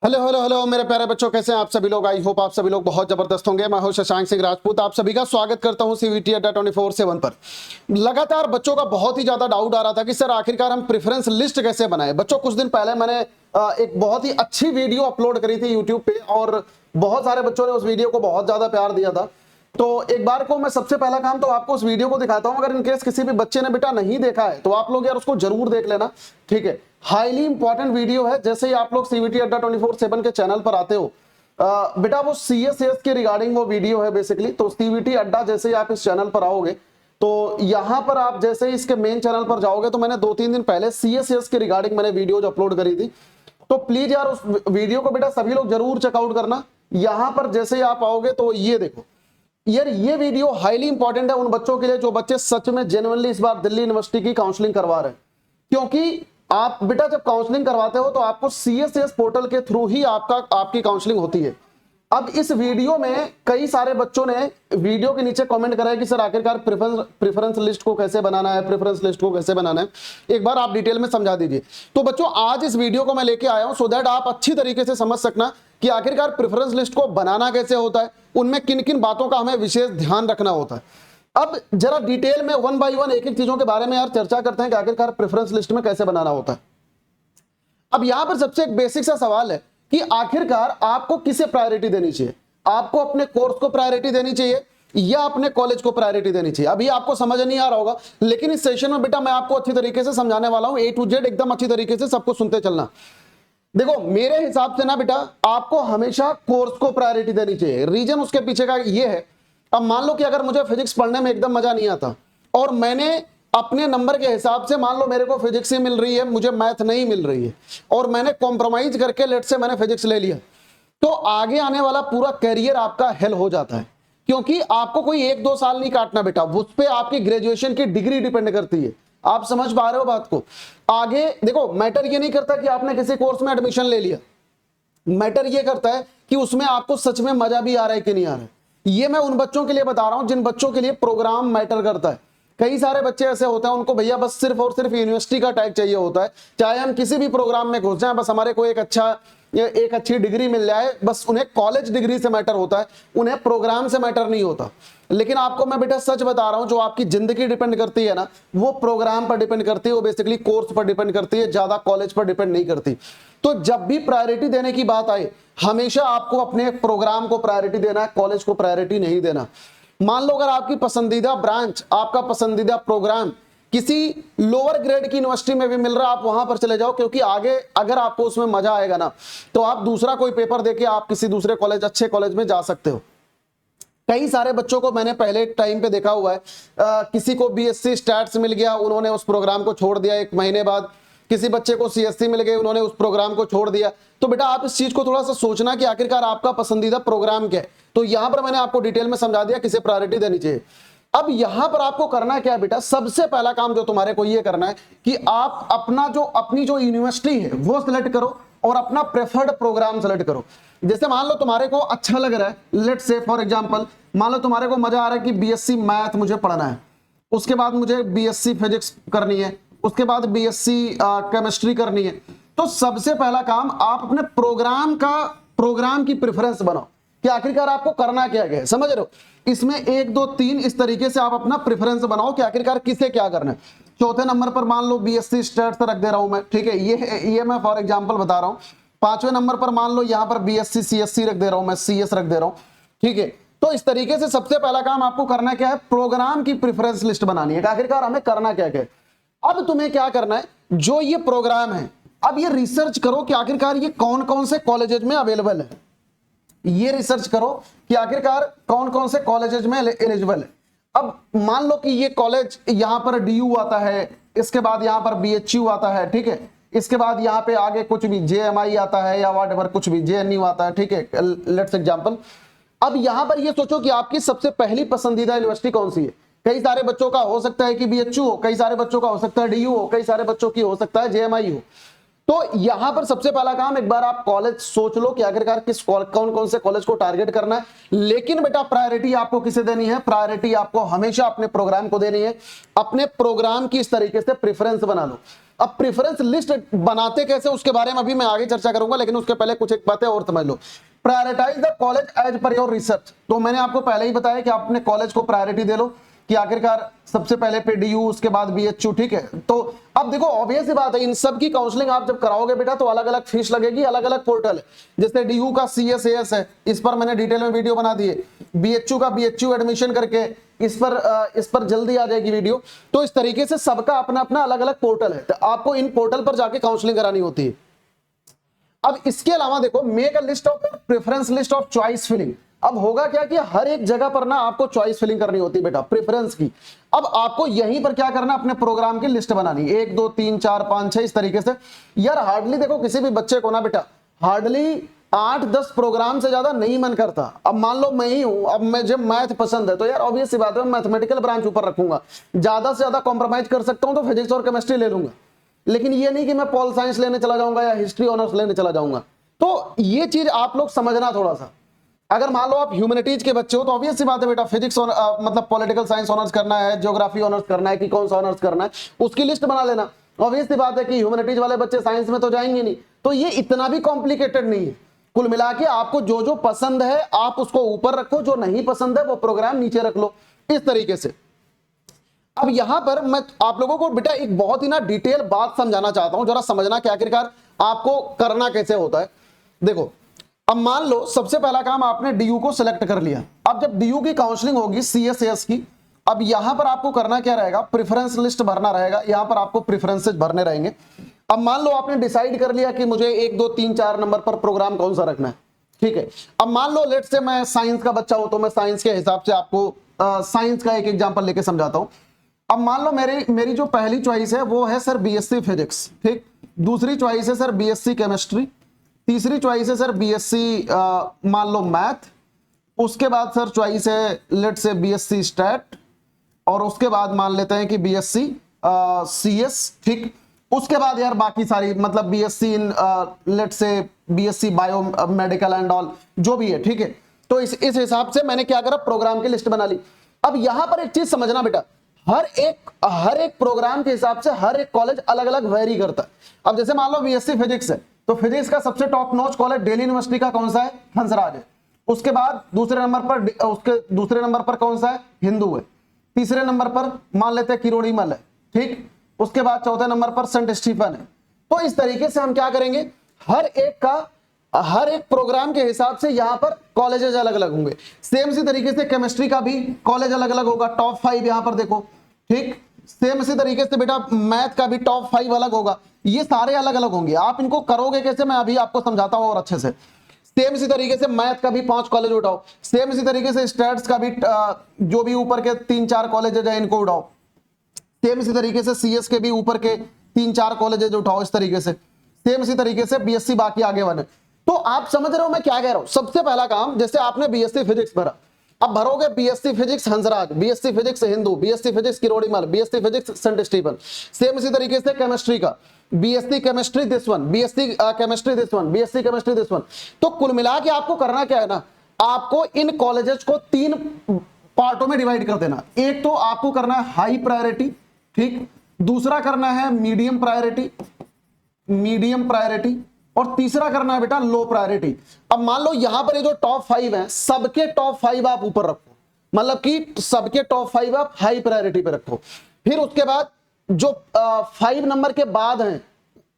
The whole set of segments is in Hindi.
हेलो हेलो हेलो मेरे प्यारे बच्चों, कैसे हैं आप सभी लोग। आई होप आप सभी लोग बहुत जबरदस्त होंगे। मैं हूं शशांक सिंह राजपूत, आप सभी का स्वागत करता हूं सीवीटी अड्डा 24/7 पर। लगातार बच्चों का बहुत ही ज्यादा डाउट आ रहा था कि सर आखिरकार हम प्रेफरेंस लिस्ट कैसे बनाएं। बच्चों, कुछ दिन पहले मैंने एक बहुत ही अच्छी वीडियो अपलोड करी थी यूट्यूब पे और बहुत सारे बच्चों ने उस वीडियो को बहुत ज्यादा प्यार दिया था। तो एक बार को मैं सबसे पहला काम तो आपको उस वीडियो को दिखाता हूं। अगर इनकेस किसी भी बच्चे ने बेटा नहीं देखा है तो आप लोग यार उसको जरूर देख लेना, ठीक है। हाईली इंपॉर्टेंट वीडियो है। जैसे ही आप लोग सीवीटी अड्डा 24/7 के चैनल पर आते हो बेटा, वो सीएसएस के रिगार्डिंग वो वीडियो है बेसिकली। तो सीवीटी अड्डा जैसे ही आप इस चैनल पर आओगे तो यहां पर आप जैसे ही इसके मेन चैनल पर जाओगे तो मैंने 2-3 दिन पहले सीएसएस के रिगार्डिंग मैंने वीडियोज अपलोड करी थी। तो प्लीज यार उस वीडियो को बेटा सभी लोग जरूर चेकआउट करना। यहां पर जैसे ही आप आओगे तो ये देखो यार, ये वीडियो हाईली इंपॉर्टेंट है उन बच्चों के लिए जो बच्चे सच में जेन्युइनली इस बार दिल्ली यूनिवर्सिटी की काउंसलिंग करवा रहे हैं। क्योंकि आप बेटा जब काउंसलिंग करवाते हो तो आपको सीएसएस पोर्टल के थ्रू ही आपकी काउंसलिंग होती है। अब इस वीडियो में कई सारे बच्चों ने वीडियो के नीचे कमेंट करा है कि सर आखिरकार प्रेफरेंस लिस्ट को कैसे बनाना है, प्रेफरेंस लिस्ट को कैसे बनाना है, एक बार आप डिटेल में समझा दीजिए। तो बच्चों, आज इस वीडियो को मैं लेके आया हूं सो दैट आप अच्छी तरीके से समझ सकना कि आखिरकार प्रेफरेंस लिस्ट को बनाना कैसे होता है, उनमें किन किन बातों का हमें विशेष ध्यान रखना होता है। अब जरा डिटेल में 1 बाय 1 एक एक चीजों के बारे में यार चर्चा करते हैं कि आखिरकार प्रेफरेंस लिस्ट में कैसे बनाना होता है। अब यहां पर सबसे एक बेसिक सा सवाल है कि आखिरकार आपको किसे प्रायोरिटी देनी चाहिए। आपको अपने कोर्स को प्रायोरिटी देनी चाहिए या अपने कॉलेज को प्रायोरिटी देनी चाहिए। अभी आपको समझ नहीं आ रहा होगा, लेकिन इस सेशन में बेटा मैं आपको अच्छी तरीके से समझाने वाला हूं, A to Z एकदम अच्छी तरीके से सबको सुनते चलना। देखो, मेरे हिसाब से ना बेटा आपको हमेशा कोर्स को प्रायोरिटी देनी चाहिए। रीजन उसके पीछे का ये है, अब मान लो कि अगर मुझे फिजिक्स पढ़ने में एकदम मजा नहीं आता और मैंने अपने नंबर के हिसाब से, मान लो मेरे को फिजिक्स ही मिल रही है, मुझे मैथ नहीं मिल रही है और मैंने कॉम्प्रोमाइज करके लेट से मैंने फिजिक्स ले लिया, तो आगे आने वाला पूरा करियर आपका हेल हो जाता है। क्योंकि आपको कोई 1-2 साल नहीं काटना बेटा, उस पर आपकी ग्रेजुएशन की डिग्री डिपेंड करती है। आप समझ पा रहे हो बात को। आगे देखो, मैटर ये नहीं करता कि आपने किसी कोर्स में एडमिशन ले लिया, मैटर ये करता है कि उसमें आपको सच में मजा भी आ रहा है कि नहीं आ रहा है। ये मैं उन बच्चों के लिए बता रहा हूं जिन बच्चों के लिए प्रोग्राम मैटर करता है। कई सारे बच्चे ऐसे होते हैं, उनको भैया बस सिर्फ और सिर्फ यूनिवर्सिटी का टैग चाहिए होता है, चाहे हम किसी भी प्रोग्राम में घुस जाएं, बस हमारे को एक अच्छी डिग्री मिल जाए, बस उन्हें कॉलेज डिग्री से मैटर होता है, उन्हें प्रोग्राम से मैटर नहीं होता। लेकिन आपको मैं बेटा सच बता रहा हूं, जो आपकी जिंदगी डिपेंड करती है ना, वो प्रोग्राम पर डिपेंड करती है, वो बेसिकली कोर्स पर डिपेंड करती है, ज्यादा कॉलेज पर डिपेंड नहीं करती। तो जब भी प्रायोरिटी देने की बात आए, हमेशा आपको अपने प्रोग्राम को प्रायोरिटी देना है, कॉलेज को प्रायोरिटी नहीं देना। मान लो अगर आपकी पसंदीदा ब्रांच, आपका पसंदीदा प्रोग्राम किसी लोअर ग्रेड की यूनिवर्सिटी में भी मिल रहा है, आप वहां पर चले जाओ, क्योंकि आगे अगर आपको उसमें मजा आएगा ना तो आप दूसरा कोई पेपर देके आप किसी दूसरे कॉलेज, अच्छे कॉलेज में जा सकते हो। कई सारे बच्चों को मैंने पहले टाइम पे देखा हुआ है, किसी को बीएससी स्टैट्स मिल गया, उन्होंने उस प्रोग्राम को छोड़ दिया, 1 महीने बाद किसी बच्चे को सीएससी मिल गए, उन्होंने उस प्रोग्राम को छोड़ दिया। तो बेटा आप इस चीज को थोड़ा सा सोचना कि आखिरकार आपका पसंदीदा प्रोग्राम क्या है। तो यहां पर मैंने आपको डिटेल में समझा दिया किसे प्रायोरिटी देनी चाहिए। अब यहां पर आपको करना क्या है बेटा, सबसे पहला काम जो तुम्हारे को ये करना है कि आप अपनी जो यूनिवर्सिटी है वो सिलेक्ट करो और अपना प्रेफर्ड प्रोग्राम सेलेक्ट करो। जैसे मान लो तुम्हारे को अच्छा लग रहा है, लेट्स से फॉर एग्जांपल, मान लो तुम्हारे को मजा आ रहा है कि बीएससी मैथ मुझे पढ़ना है, उसके बाद मुझे बीएससी फिजिक्स करनी है, उसके बाद बीएससी केमिस्ट्री करनी है। तो सबसे पहला काम आप अपने प्रोग्राम की प्रेफरेंस बनाओ कि आखिरकार आपको करना क्या है। समझ रहे हो, इसमें 1 2 3 इस तरीके से आप अपना प्रेफरेंस बनाओ कि आखिरकार किसे क्या करना है। चौथे नंबर पर मान लो बीएससी स्टैट्स रख दे रहा हूं मैं, ठीक है, ये मैं फॉर एग्जांपल बता रहा हूं। 5वें नंबर पर मान लो यहां पर बीएससी सीएससी रख दे रहा हूं मैं, सीएस रख दे रहा हूं, ठीक है। तो इस तरीके से सबसे पहला काम आपको करना क्या है, प्रोग्राम की प्रेफरेंस लिस्ट बनानी है। आखिरकार हमें करना क्या है। अब तुम्हें क्या करना है, जो ये प्रोग्राम है, अब ये रिसर्च करो कि आखिरकार ये कौन कौन से कॉलेजेस में अवेलेबल है। ये रिसर्च करो कि आखिरकार कौन कौन से कॉलेजेस में एलिजिबल है। अब मान लो कि ये कॉलेज यहां पर डीयू आता है, इसके बाद यहां पर बीएचयू आता है, ठीक है, इसके बाद यहां पे आगे कुछ भी जेएमआई आता है या व्हाटएवर कुछ भी जेएनयू आता है, ठीक है, लेट्स एग्जांपल। अब यहां पर ये सोचो कि आपकी सबसे पहली पसंदीदा यूनिवर्सिटी कौन सी है। कई सारे बच्चों का हो सकता है कि बीएचयू हो, कई सारे बच्चों का हो सकता है डीयू हो, कई सारे बच्चों की हो सकता है जेएमआई हो। तो यहां पर सबसे पहला काम, एक बार आप कॉलेज सोच लो कि आखिरकार कौन कौन से कॉलेज को टारगेट करना है। लेकिन बेटा प्रायोरिटी आपको किसे देनी है, प्रायोरिटी आपको हमेशा अपने प्रोग्राम को देनी है। अपने प्रोग्राम की इस तरीके से प्रेफरेंस बना लो। अब प्रेफरेंस लिस्ट बनाते कैसे उसके बारे में अभी मैं आगे चर्चा करूंगा, लेकिन उसके पहले कुछ एक बातें और समझ लो। Prioritize the college as per your research. तो मैंने आपको पहले ही बताया कि आप अपने कॉलेज को प्रायोरिटी दे लो, कि आखिरकार सबसे पहले पे डीयू, उसके बाद बीएचयू, ठीक है। तो अब देखो ऑब्वियस सी बात है, इन सब की काउंसलिंग आप जब कराओगे बेटा तो अलग अलग फीस लगेगी, अलग अलग पोर्टल है। जैसे डीयू का CSAS है, इस पर मैंने डिटेल में वीडियो बना दी है। बीएचयू का बीएचयू एडमिशन करके इस पर जल्दी आ जाएगी वीडियो। तो इस तरीके से सबका अपना अपना अलग अलग पोर्टल है, तो आपको इन पोर्टल पर जाके काउंसलिंग करानी होती है। अब इसके अलावा देखो, make a list of preference list of choice filling. अब होगा क्या कि हर एक जगह पर ना आपको चॉइस फिलिंग करनी होती है बेटा, प्रेफरेंस की। अब आपको यहीं पर क्या करना, अपने प्रोग्राम की लिस्ट बनानी, 1 2 3 4 5 6 इस तरीके से। यार हार्डली देखो किसी भी बच्चे को ना बेटा, हार्डली 8-10 प्रोग्राम से ज्यादा नहीं मन करता। अब मान लो मैं ही हूं, अब मुझे मैथ पसंद है तो यार ऑब्वियस सी बात है, मैथमेटिकल ब्रांच ऊपर रखूंगा। ज्यादा से ज्यादा कॉम्प्रोमाइज कर सकता हूं तो फिजिक्स और केमिस्ट्री ले लूंगा, लेकिन ये नहीं कि मैं पॉल साइंस लेने चला जाऊंगा या हिस्ट्री ऑनर्स लेने चला जाऊंगा। तो ये चीज आप लोग समझना थोड़ा सा। अगर मान लो आप ह्यूमैनिटीज के बच्चे हो तो ऑब्वियस सी बात है बेटा, फिजिक्स और मतलब पॉलिटिकल साइंस ऑनर्स करना है, ज्योग्राफी ऑनर्स करना है, कि कौन सा ऑनर्स करना है, उसकी लिस्ट बना लेना। ऑब्वियस सी बात है कि ह्यूमैनिटीज वाले बच्चे साइंस में तो जाएंगे नहीं, तो ये इतना भी कॉम्प्लिकेटेड नहीं है। कुल मिला के आपको जो जो पसंद है आप उसको ऊपर रखो, जो नहीं पसंद है वो प्रोग्राम नीचे रख लो, इस तरीके से। अब यहां पर मैं आप लोगों को बेटा एक बहुत ही ना डिटेल बात समझाना चाहता हूं, जरा समझना कि आखिरकार आपको करना कैसे होता है। देखो, अब मान लो सबसे पहला काम आपने डीयू को सिलेक्ट कर लिया। अब जब डीयू की काउंसलिंग होगी CSAS की, अब यहां पर आपको करना क्या रहेगा, प्रेफरेंस लिस्ट भरना रहेगा। यहां पर आपको प्रेफरेंसेस भरने रहेंगे। अब मान लो आपने डिसाइड कर लिया कि मुझे 1 2 3 4 नंबर पर प्रोग्राम कौन सा रखना है, ठीक है। अब मान लो लेट से मैं साइंस का बच्चा हूं तो मैं साइंस के हिसाब से आपको साइंस का एक एग्जाम्पल लेके समझाता हूं। अब मान लो मेरी जो पहली चॉइस है वो है सर BSc फिजिक्स, ठीक। दूसरी चॉइस है सर BSc केमिस्ट्री। तीसरी चॉइस है सर BSc मान लो मैथ। उसके बाद सर चॉइस है लेट से BSc स्टैट, और उसके बाद मान लेते हैं कि BSc CS, ठीक। उसके बाद यार बाकी सारी मतलब BSc इन लेट से BSc bio medical and all जो भी है, ठीक है। तो इस हिसाब से मैंने क्या करा, प्रोग्राम की लिस्ट बना ली। अब यहां पर एक चीज समझना बेटा, हर एक प्रोग्राम के हिसाब से हर एक कॉलेज अलग अलग वेरी करता है। अब जैसे मान लो BSc फिजिक्स है तो फिजिक्स का सबसे top notch college Delhi university का कौन सा है, हंसराज है। उसके बाद दूसरे नंबर पर कौन सा है, हिंदू है। तीसरे नंबर पर मान लेते हैं किरोड़ीमल है, ठीक। उसके बाद चौथे नंबर पर सेंट स्टीफन है। तो इस तरीके से हम क्या करेंगे, हर एक प्रोग्राम के हिसाब से यहां पर कॉलेजेस अलग अलग होंगे। सेम इसी तरीके से केमिस्ट्री का भी कॉलेज अलग अलग होगा, टॉप 5 यहां पर देखो, ठीक। सेम इसी तरीके से बेटा मैथ का भी टॉप 5 अलग होगा। ये सारे अलग अलग होंगे। आप इनको करोगे कैसे, मैं अभी आपको समझाता हूं और अच्छे से। सेम इसी तरीके से मैथ का भी 5 कॉलेज उठाओ। सेम इसी तरीके से स्टैट्स का भी जो भी ऊपर के 3-4 कॉलेजेज है इनको उठाओ। सेम इसी तरीके से CS के भी ऊपर के 3-4 कॉलेजेज उठाओ इस तरीके से। सेम इसी तरीके से BSc बाकी आगे बने। तो आप समझ रहे हो मैं क्या कह रहा हूं। सबसे पहला काम, जैसे आपने BSc फिजिक्स भरा, अब भरोगे BSc physics Hansraj, BSc physics Hindu, BSc physics Kirorimal, BSc physics saint Stephen. Same इसी तरीके से केमिस्ट्री का BSc chemistry this one, BSc chemistry this one, BSc chemistry this one. तो कुल मिला के आपको करना क्या है ना, आपको इन कॉलेजेस को 3 पार्टों में डिवाइड कर देना। एक तो आपको करना है हाई प्रायोरिटी, ठीक। दूसरा करना है मीडियम प्रायोरिटी, और तीसरा करना है बेटा लो प्रायोरिटी। अब मान लो यहां पर ये जो टॉप 5 हैं, सबके टॉप 5 आप ऊपर रखो, मतलब कि सबके टॉप 5 आप हाई प्रायोरिटी पे रखो। फिर उसके बाद जो 5 नंबर के बाद हैं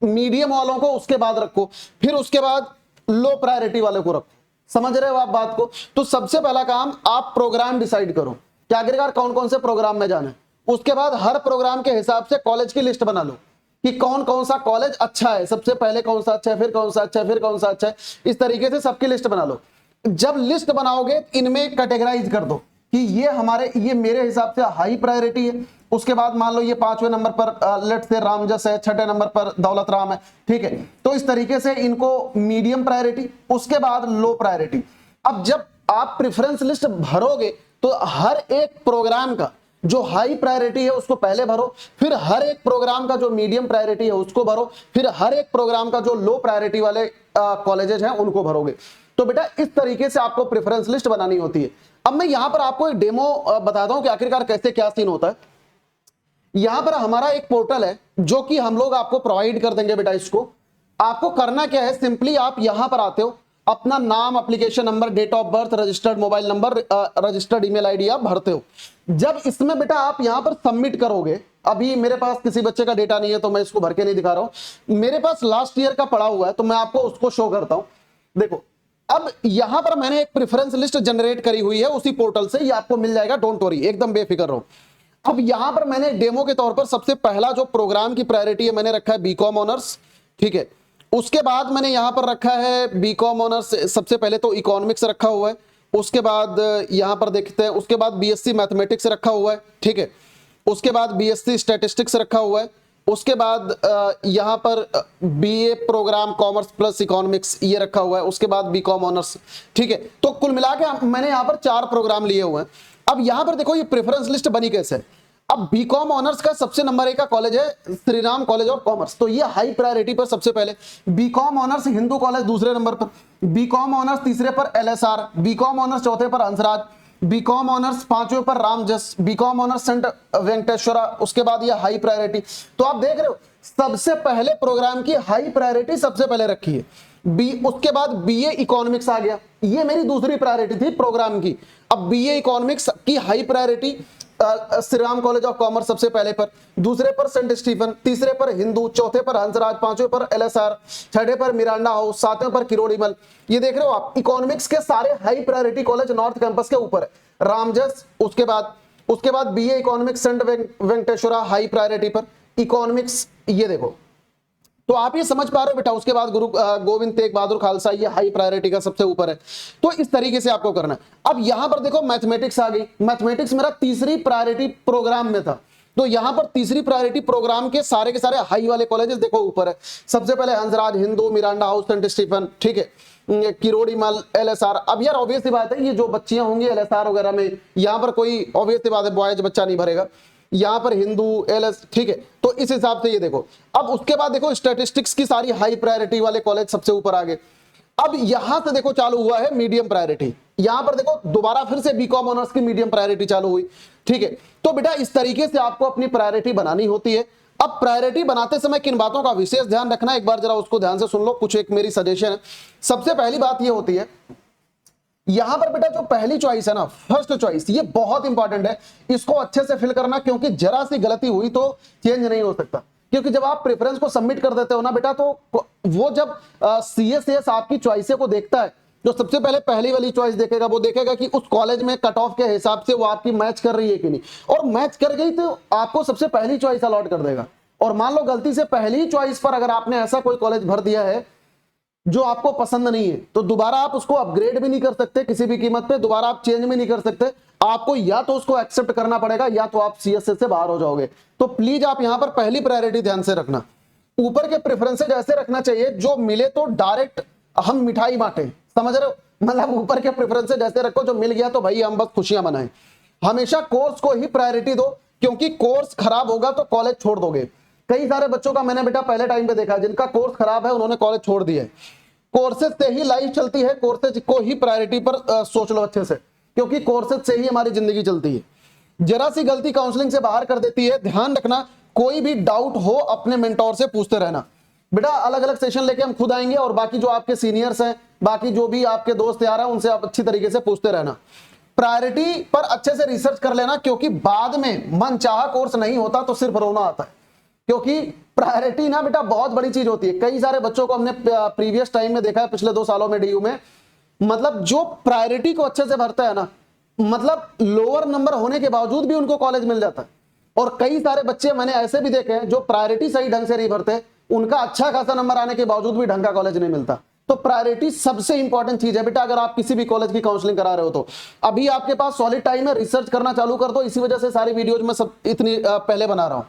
मीडियम वालों को उसके बाद रखो। फिर उसके बाद लो प्रायोरिटी वाले को रखो। समझ रहे हो आप बात को। तो सबसे पहला काम, आप प्रोग्राम डिसाइड करो कि आखिरकार कौन कौन से प्रोग्राम में जाना है। उसके बाद हर प्रोग्राम के हिसाब से कॉलेज की लिस्ट बना लो कि कौन कौन सा कॉलेज अच्छा है, सबसे पहले कौन सा अच्छा है, फिर कौन सा अच्छा है, फिर कौन सा अच्छा है। इस तरीके से सबकी लिस्ट बना लो। जब लिस्ट बनाओगे इनमें कैटेगराइज कर दो कि ये मेरे हिसाब से हाई प्रायोरिटी है। उसके बाद मान लो ये 5वें नंबर पर लेट से रामजस है, 6ठे नंबर पर दौलत राम है, ठीक है। तो इस तरीके से इनको मीडियम प्रायोरिटी, उसके बाद लो प्रायोरिटी। अब जब आप प्रेफरेंस लिस्ट भरोगे तो हर एक प्रोग्राम का जो हाई प्रायोरिटी है उसको पहले भरो, फिर हर एक प्रोग्राम का जो मीडियम प्रायोरिटी है उसको भरो, फिर हर एक प्रोग्राम का जो लो प्रायोरिटी वाले कॉलेजेस हैं उनको भरोगे। तो बेटा इस तरीके से आपको प्रेफरेंस लिस्ट बनानी होती है। अब मैं यहां पर आपको एक डेमो बताता हूं कि आखिरकार कैसे क्या सीन होता है। यहां पर हमारा एक पोर्टल है जो कि हम लोग आपको प्रोवाइड कर देंगे बेटा। इसको आपको करना क्या है, सिंपली आप यहां पर आते हो, अपना नाम, application number, date of birth, registered mobile number, registered email ID आप भरते हो। जब इसमें बेटा आप यहां पर सबमिट करोगे, अभी मेरे पास किसी बच्चे का डेटा नहीं है तो मैं इसको भर के नहीं दिखा रहा हूं, मेरे पास लास्ट ईयर का पड़ा हुआ है तो मैं आपको उसको शो करता हूं। देखो अब यहां पर मैंने एक प्रेफरेंस लिस्ट जनरेट करी हुई है उसी पोर्टल से, ये आपको मिल जाएगा, डोंट वरी, एकदम बेफिक्र रहो। अब यहां पर मैंने डेमो के तौर पर सबसे पहला जो प्रोग्राम की प्रायोरिटी है मैंने रखा है बीकॉम ऑनर्स, ठीक है। उसके बाद मैंने यहां पर रखा है बीकॉम ऑनर्स, सबसे पहले तो इकोनॉमिक्स रखा हुआ है, उसके बाद यहां पर देखते हैं, उसके बाद बीएससी मैथमेटिक्स रखा हुआ है, ठीक है। उसके बाद बीएससी स्टैटिस्टिक्स रखा हुआ है, उसके बाद यहां पर BA programme commerce plus economics ये रखा हुआ है, उसके बाद बीकॉम ऑनर्स, ठीक है। तो कुल मिला के मैंने यहां पर 4 प्रोग्राम लिए हुए हैं। अब यहां पर देखो ये प्रेफरेंस लिस्ट बनी कैसे। अब बीकॉम ऑनर्स का सबसे नंबर 1 का कॉलेज है Shri Ram college of commerce, तो ये हाई प्रायोरिटी पर सबसे पहले। बीकॉम ऑनर्स हिंदू कॉलेज दूसरे नंबर पर, बीकॉम ऑनर्स तीसरे पर एलएसआर, बीकॉम ऑनर्स चौथे पर हंसराज, बीकॉम ऑनर्स पांचवें पर Ramjas, BCom honours saint Venkateswara, उसके बाद ये हाई प्रायोरिटी। तो आप देख रहे हो सबसे पहले प्रोग्राम की हाई प्रायोरिटी सबसे पहले रखी है बी, उसके बाद बीए इकोनॉमिक्स आ गया, ये मेरी दूसरी प्रायोरिटी थी प्रोग्राम की। अब बीए इकोनॉमिक्स की high priority Shri Ram college of commerce सबसे पहले पर, दूसरे पर सेंट स्टीफन, तीसरे पर हिंदू, चौथे पर हंसराज, पांचवें पर एलएसआर, छठे पर मिरांडा हाउस, सातवें पर किरोड़ीमल। ये देख रहे हो आप, इकोनॉमिक्स के सारे high priority college north campus के ऊपर है। रामजस, उसके बाद BA economics saint Venkateswara high priority पर, इकोनॉमिक्स ये देखो। तो आप ये समझ पा रहे हो बेटा। उसके बाद गुरु गोविंद तेग बहादुर खालसा, ये हाई प्रायोरिटी का सबसे ऊपर है। तो इस तरीके से आपको करना है। अब यहां पर देखो मैथमेटिक्स आ गई, मैथमेटिक्स मेरा तीसरी प्रायोरिटी प्रोग्राम में था, तो यहां पर तीसरी प्रायोरिटी प्रोग्राम के सारे हाई वाले कॉलेजेस देखो ऊपर है। सबसे पहले Hansraj, Hindu, Miranda House, saint Stephen, ठीक है, किरोड़ीमल, एलएसआर। अब यार ऑब्वियस सी बात है, ये जो बच्चियां होंगी एलएसआर वगैरह में, यहां पर कोई ऑब्वियस सी बात है बॉयज बच्चा नहीं भरेगा, यहां पर हिंदू एलएस, ठीक है। तो इस हिसाब से ये देखो। अब उसके बाद देखो स्टैटिस्टिक्स की सारी हाई प्रायोरिटी वाले कॉलेज सबसे ऊपर आ गए। अब यहां से देखो चालू हुआ है मीडियम प्रायोरिटी, यहां पर देखो दोबारा फिर से बीकॉम ऑनर्स की मीडियम प्रायोरिटी चालू हुई, ठीक है। तो बेटा इस तरीके से आपको अपनी प्रायोरिटी बनानी होती है। अब प्रायोरिटी बनाते समय किन बातों का विशेष ध्यान रखना है, एक बार जरा उसको ध्यान से सुन लो, कुछ एक मेरी सजेशन है। सबसे पहली बात ये होती है, यहां पर बेटा जो पहली चॉइस है ना, फर्स्ट चॉइस, ये बहुत इंपॉर्टेंट है, इसको अच्छे से फिल करना, क्योंकि जरा सी गलती हुई तो चेंज नहीं हो सकता। क्योंकि जब आप प्रेफरेंस को सबमिट कर देते हो ना बेटा, तो वो जब सीएस आपकी चॉइस को देखता है, जो सबसे पहले पहली वाली चॉइस देखेगा, वो देखेगा कि उस कॉलेज में कट ऑफ के हिसाब से वो आपकी मैच कर रही है कि नहीं, और मैच कर गई तो आपको सबसे पहली चॉइस अलॉट कर देगा। और मान लो गलती से पहली चॉइस पर अगर आपने ऐसा कोई कॉलेज भर दिया है जो आपको पसंद नहीं है, तो दोबारा आप उसको अपग्रेड भी नहीं कर सकते किसी भी कीमत पे, दोबारा आप चेंज भी नहीं कर सकते। आपको या तो उसको एक्सेप्ट करना पड़ेगा या तो आप सीएसए से बाहर हो जाओगे। तो प्लीज आप यहां पर पहली प्रायोरिटी ध्यान से रखना। ऊपर के प्रेफरेंसेज ऐसे रखना चाहिए जो मिले तो डायरेक्ट हम मिठाई बांटे, समझ रहे हो, मतलब ऊपर के प्रेफरेंसेज ऐसे रखो जो मिल गया तो भाई हम बस खुशियां मनाएं। हमेशा कोर्स को ही प्रायोरिटी दो, क्योंकि कोर्स खराब होगा तो कॉलेज छोड़ दोगे। कई सारे बच्चों का मैंने बेटा पहले टाइम पे देखा, जिनका कोर्स खराब है उन्होंने कॉलेज छोड़ दिया है। कोर्सेज से ही लाइफ चलती है, कोर्सेज को ही प्रायोरिटी पर सोच लो अच्छे से, क्योंकि कोर्सेज से ही हमारी जिंदगी चलती है। जरा सी गलती काउंसलिंग से बाहर कर देती है। ध्यान रखना, कोई भी डाउट हो अपने मेंटोर से पूछते रहना। बेटा अलग अलग सेशन लेके हम खुद आएंगे, और बाकी जो आपके सीनियर्स हैं, बाकी जो भी आपके दोस्त यार हैं, उनसे आप अच्छी तरीके से पूछते रहना। प्रायोरिटी पर अच्छे से रिसर्च कर लेना, क्योंकि बाद में मनचाहा कोर्स नहीं होता तो सिर्फ रोना आता है। क्योंकि प्रायोरिटी ना बेटा बहुत बड़ी चीज होती है। कई सारे बच्चों को हमने प्रीवियस टाइम में देखा है, पिछले 2 सालों में डीयू में, मतलब जो प्रायोरिटी को अच्छे से भरता है ना, मतलब लोअर नंबर होने के बावजूद भी उनको कॉलेज मिल जाता है। और कई सारे बच्चे मैंने ऐसे भी देखे हैं जो प्रायोरिटी सही ढंग से नहीं भरते, उनका अच्छा खासा नंबर आने के बावजूद भी ढंग का कॉलेज नहीं मिलता। तो प्रायोरिटी सबसे इंपॉर्टेंट चीज है बेटा। अगर आप किसी भी कॉलेज की काउंसलिंग करा रहे हो तो अभी आपके पास सॉलिड टाइम है, रिसर्च करना चालू कर दो। इसी वजह से सारी वीडियोज में सब इतनी पहले बना रहा हूं।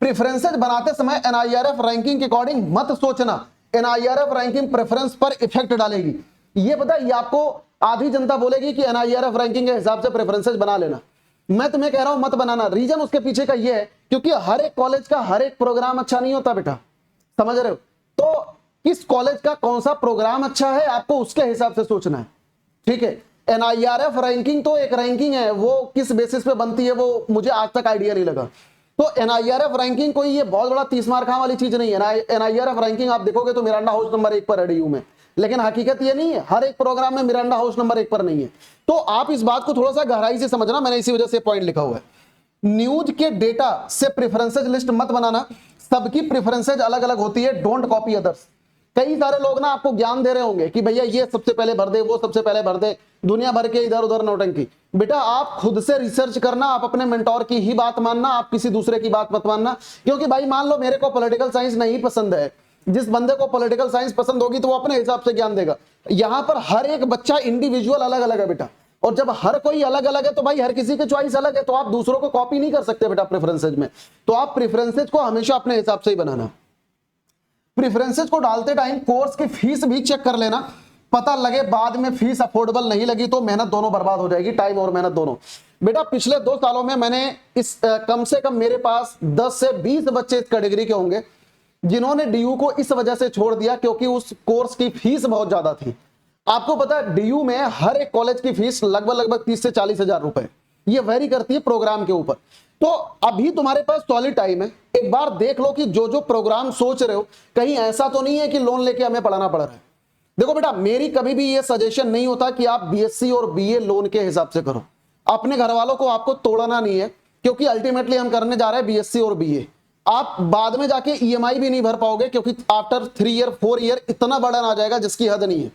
प्रेफरेंसेज बनाते समय एनआईआरएफ रैंकिंग के अकॉर्डिंग मत सोचना, एनआईआरएफ रैंकिंग प्रेफरेंस पर इफेक्ट डालेगी। ये पता, ये आपको आधी जनता बोलेगी कि एनआईआरएफ रैंकिंग के हिसाब से प्रेफरेंसेज बना लेना। मैं तुम्हें कह रहा हूं मत बनाना। रीजन उसके पीछे का ये है, क्योंकि हर एक कॉलेज का हर एक प्रोग्राम अच्छा नहीं होता बेटा, समझ रहे हो। तो किस कॉलेज का कौन सा प्रोग्राम अच्छा है, आपको उसके हिसाब से सोचना है, ठीक है। NIRF रैंकिंग तो एक रैंकिंग है, वो किस बेसिस पे बनती है वो मुझे आज तक आइडिया नहीं लगा। तो NIRF रैंकिंग कोई ये बहुत बड़ा 30 मार खां वाली चीज नहीं है। NIRF रैंकिंग आप देखोगे तो मिरांडा हाउस नंबर 1 पर है DU में, लेकिन हकीकत ये नहीं है, हर एक प्रोग्राम में मिरांडा हाउस नंबर 1 पर नहीं है। तो आप इस बात को थोड़ा सा गहराई से समझना, मैंने इसी वजह से पॉइंट लिखा हुआ है। न्यूज के डेटा से प्रेफरेंसेज लिस्ट मत बनाना, सबकी प्रेफरेंसेज अलग अलग होती है, डोंट कॉपी अदर्स। कई सारे लोग ना आपको ज्ञान दे रहे होंगे कि भैया ये सबसे पहले भर दे, वो सबसे पहले भर दे, दुनिया भर के इधर उधर नौटंकी। बेटा आप खुद से रिसर्च करना, आप अपने मेंटोर की ही बात मानना, आप किसी दूसरे की बात मत मानना। क्योंकि भाई मान लो मेरे को पॉलिटिकल साइंस नहीं पसंद है, जिस बंदे को पॉलिटिकल साइंस पसंद होगी तो वो अपने हिसाब से ज्ञान देगा। यहां पर हर एक बच्चा इंडिविजुअल अलग अलग है बेटा, और जब हर कोई अलग अलग है तो भाई हर किसी की चॉइस अलग है, तो आप दूसरों को कॉपी नहीं कर सकते बेटा प्रेफरेंसेज में। तो आप प्रेफरेंसेज को हमेशा अपने हिसाब से ही बनाना। प्रेफरेंसेज को डालते टाइम कोर्स की फीस भी चेक कर लेना, पता लगे बाद में फीस अफोर्डेबल नहीं लगी तो मेहनत दोनों बर्बाद हो जाएगी, टाइम और मेहनत दोनों। बेटा पिछले 2 सालों में मैंने इस कम से कम मेरे पास 10 से 20 बच्चे इस कैटेगरी के होंगे जिन्होंने DU को इस वजह से छोड़ दिया क्योंकि उस कोर्स की फीस बहुत ज्यादा थी। आपको पता है DU में हर एक कॉलेज की फीस लगभग 30 से 40 हजार रुपए, ये वेरी करती है प्रोग्राम के ऊपर। तो अभी तुम्हारे पास सॉलिड टाइम है, एक बार देख लो कि जो जो प्रोग्राम सोच रहे हो कहीं ऐसा तो नहीं है कि लोन लेके हमें पढ़ाना पड़ रहा है। देखो बेटा मेरी कभी भी ये सजेशन नहीं होता कि आप BSc और BA लोन के हिसाब से करो, अपने घर वालों को आपको तोड़ना नहीं है, क्योंकि अल्टीमेटली हम करने जा रहे हैं BSc और BA। आप बाद में जाके EMI भी नहीं भर पाओगे क्योंकि आफ्टर 3 ईयर 4 ईयर इतना बर्डन आ जाएगा जिसकी हद नहीं है।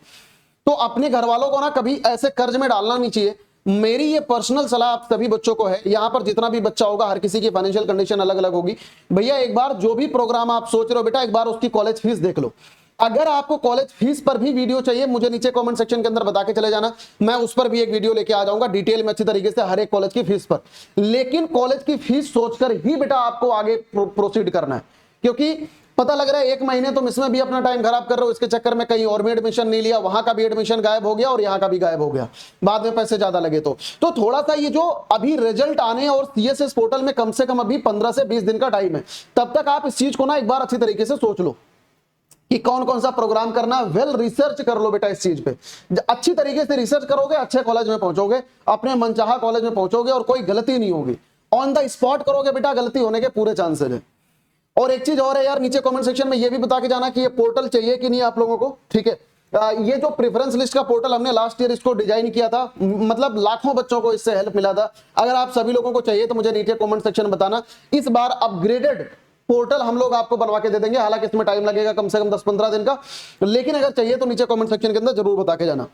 तो अपने घर वालों को ना कभी ऐसे कर्ज में डालना नहीं चाहिए। मेरी ये पर्सनल सलाह आप सभी बच्चों को है, यहां पर जितना भी बच्चा होगा हर किसी की फाइनेंशियल कंडीशन अलग अलग होगी। भैया एक बार जो भी प्रोग्राम आप सोच रहे हो बेटा एक बार उसकी कॉलेज फीस देख लो। अगर आपको कॉलेज फीस पर भी वीडियो चाहिए मुझे नीचे कमेंट सेक्शन के अंदर बता के चले जाना, मैं उस पर भी एक वीडियो लेके आ जाऊंगा डिटेल में अच्छी तरीके से हर एक कॉलेज की फीस पर। लेकिन कॉलेज की फीस सोचकर ही बेटा आपको आगे प्रोसीड करना है, क्योंकि पता लग रहा है 1 महीने तुम इसमें भी अपना टाइम खराब कर रहे हो, इसके चक्कर में कहीं और भी एडमिशन नहीं लिया, वहां का भी एडमिशन गायब हो गया और यहाँ का भी गायब हो गया, बाद में पैसे ज्यादा लगे। तो थोड़ा सा ये जो अभी रिजल्ट आने और CSS पोर्टल में कम से कम अभी 15 से 20 दिन का टाइम है, तब तक आप इस चीज को ना एक बार अच्छी तरीके से सोच लो कि कौन कौन सा प्रोग्राम करना। वेल रिसर्च कर लो बेटा इस चीज पे, अच्छी तरीके से रिसर्च करोगे अच्छे कॉलेज में पहुंचोगे, अपने मनचाहा कॉलेज में पहुंचोगे और कोई गलती नहीं होगी। ऑन द स्पॉट करोगे बेटा गलती होने के पूरे चांसेस है। और एक चीज और है यार, नीचे कमेंट सेक्शन में ये भी बता के जाना कि ये पोर्टल चाहिए कि नहीं आप लोगों को, ठीक है। ये जो प्रेफरेंस लिस्ट का पोर्टल हमने लास्ट ईयर इसको डिजाइन किया था, मतलब लाखों बच्चों को इससे हेल्प मिला था। अगर आप सभी लोगों को चाहिए तो मुझे नीचे कमेंट सेक्शन में बताना। इस बार अपग्रेडेड पोर्टल हम लोग आपको बनवा के दे देंगे, हालांकि इसमें टाइम लगेगा कम से कम 10-15 दिन का, लेकिन अगर चाहिए तो नीचे कमेंट सेक्शन के अंदर जरूर बता के जाना।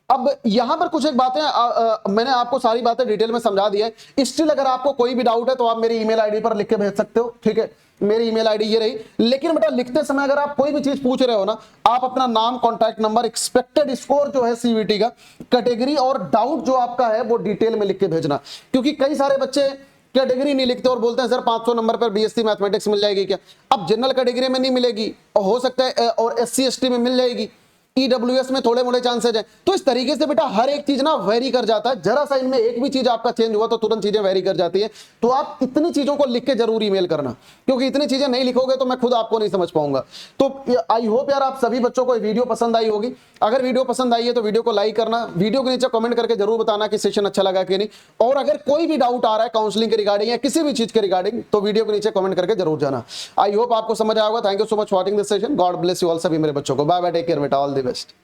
अब यहां पर कुछ एक बातें मैंने आपको सारी बातें डिटेल में समझा दी है। स्टिल अगर आपको कोई भी डाउट है तो आप मेरी ईमेल आईडी पर लिख के भेज सकते हो, ठीक है। मेरी ईमेल आईडी ये रही। लेकिन बेटा लिखते समय अगर आप कोई भी चीज पूछ रहे हो ना, आप अपना नाम, कॉन्टैक्ट नंबर, एक्सपेक्टेड स्कोर जो है CVT का, कैटेगरी और डाउट जो आपका है वो डिटेल में लिख के भेजना। क्योंकि कई सारे बच्चे कैटेगरी नहीं लिखते और बोलते हैं सर 500 नंबर पर BSc मैथमेटिक्स मिल जाएगी क्या। अब जनरल कैटेगरी में नहीं मिलेगी और हो सकता है और SC ST में मिल जाएगी, EWS में थोड़े मोड़े चांसेज हैं। तो इस तरीके से बेटा हर एक चीज ना वेरी कर जाता है, जरा सा इनमें एक भी चीज आपका चेंज हुआ तो तुरंत चीजें वेरी कर जाती है। तो आप इतनी चीजों को लिख के जरूर ईमेल करना, क्योंकि इतनी चीजें नहीं लिखोगे तो मैं खुद आपको नहीं समझ पाऊंगा। तो आई होप यार आप सभी बच्चों को वीडियो पसंद आई होगी। अगर वीडियो पसंद आई है तो वीडियो को लाइक करना, वीडियो के नीचे कमेंट करके जरूर बताना कि सेशन अच्छा लगा कि नहीं। और अगर कोई भी डाउट आ रहा है काउंसलिंग के रिगार्डिंग या किसी भी चीज के रिगार्डिंग तो वीडियो के नीचे कमेंट करके जरूर जाना। आई होप आपको समझ आया होगा। Thank you so much watching this session. God bless you all सभी मेरे बच्चों को। बाय बाय, टेक केयर बेटा, ऑल द बेस्ट।